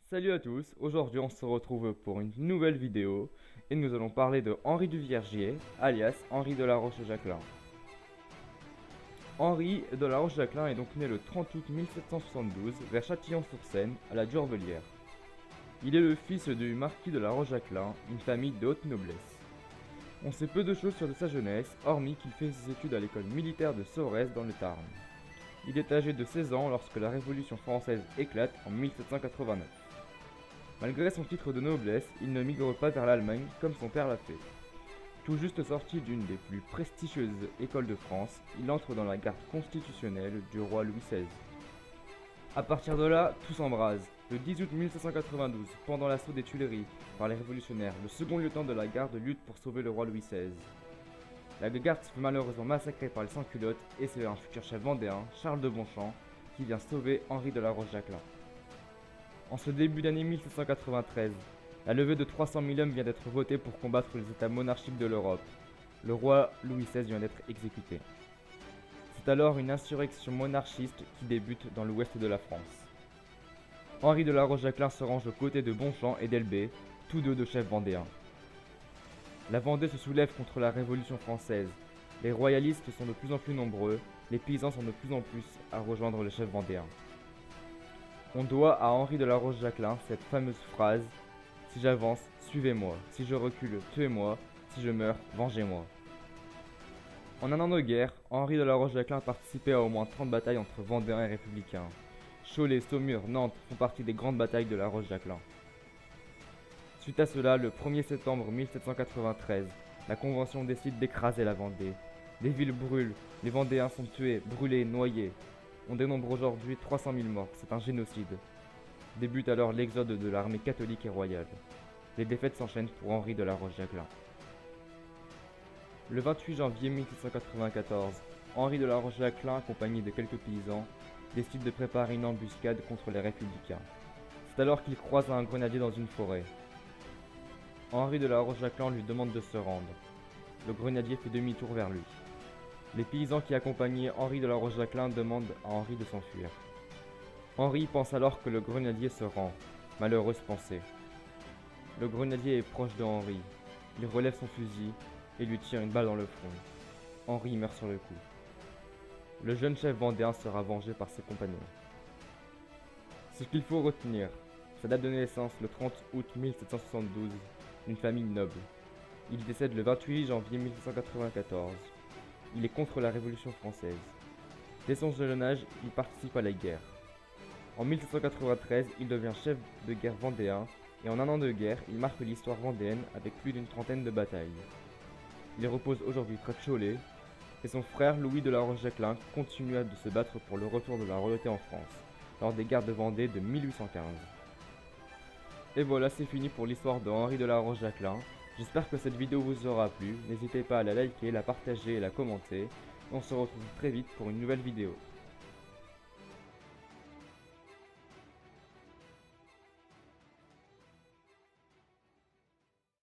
Salut à tous, aujourd'hui on se retrouve pour une nouvelle vidéo et nous allons parler de Henri du Viergier, alias Henri de la Roche-Jacquelin. Henri de la Roche-Jacquelin est donc né le 30 août 1772 vers Châtillon-sur-Seine à la Durvelière. Il est le fils du marquis de la Roche-Jacquelin, une famille de haute noblesse. On sait peu de choses sur sa jeunesse, hormis qu'il fait ses études à l'école militaire de Sorèze dans le Tarn. Il est âgé de 16 ans lorsque la Révolution française éclate en 1789. Malgré son titre de noblesse, il ne migre pas vers l'Allemagne comme son père l'a fait. Tout juste sorti d'une des plus prestigieuses écoles de France, il entre dans la garde constitutionnelle du roi Louis XVI. A partir de là, tout s'embrase. Le 10 août 1792, pendant l'assaut des Tuileries par les révolutionnaires, le second lieutenant de la garde lutte pour sauver le roi Louis XVI. La garde se fait malheureusement massacrer par les sans-culottes et c'est un futur chef vendéen, Charles de Bonchamp, qui vient sauver Henri de la Roche-Jacquelin. En ce début d'année 1793, la levée de 300 000 hommes vient d'être votée pour combattre les États monarchiques de l'Europe. Le roi Louis XVI vient d'être exécuté. C'est alors une insurrection monarchiste qui débute dans l'ouest de la France. Henri de la Roche-Jacquelin se range aux côtés de Bonchamp et d'Elbée, tous deux de chefs vendéens. La Vendée se soulève contre la Révolution française. Les royalistes sont de plus en plus nombreux, les paysans sont de plus en plus à rejoindre le chef vendéen. On doit à Henri de la Roche-Jacquelin cette fameuse phrase « Si j'avance, suivez-moi. Si je recule, tuez-moi. Si je meurs, vengez-moi. » En un an de guerre, Henri de la Roche-Jacquelin a participé à au moins 30 batailles entre Vendéens et Républicains. Cholet, Saumur, Nantes font partie des grandes batailles de la Roche-Jacquelin. Suite à cela, le 1er septembre 1793, la Convention décide d'écraser la Vendée. Des villes brûlent, les Vendéens sont tués, brûlés, noyés. On dénombre aujourd'hui 300 000 morts, c'est un génocide. Débute alors l'exode de l'armée catholique et royale. Les défaites s'enchaînent pour Henri de la Roche-Jacquelin. Le 28 janvier 1794, Henri de la Roche-Jacquelin, accompagné de quelques paysans, décide de préparer une embuscade contre les républicains. C'est alors qu'il croise un grenadier dans une forêt. Henri de la Roche-Jacquelin lui demande de se rendre. Le grenadier fait demi-tour vers lui. Les paysans qui accompagnaient Henri de la Roche-Jacquelin demandent à Henri de s'enfuir. Henri pense alors que le grenadier se rend. Malheureuse pensée. Le grenadier est proche de Henri. Il relève son fusil et lui tire une balle dans le front. Henri meurt sur le coup. Le jeune chef vendéen sera vengé par ses compagnons. Ce qu'il faut retenir, sa date de naissance le 30 août 1772, d'une famille noble. Il décède le 28 janvier 1794. Il est contre la Révolution française. Dès son jeune âge, il participe à la guerre. En 1793, il devient chef de guerre vendéen et en un an de guerre, il marque l'histoire vendéenne avec plus d'une trentaine de batailles. Il repose aujourd'hui près de Cholet et son frère Louis de la Roche-Jacquelin continua de se battre pour le retour de la royauté en France lors des guerres de Vendée de 1815. Et voilà, c'est fini pour l'histoire de Henri de la Roche-Jacquelin. J'espère que cette vidéo vous aura plu, n'hésitez pas à la liker, la partager et la commenter. On se retrouve très vite pour une nouvelle vidéo.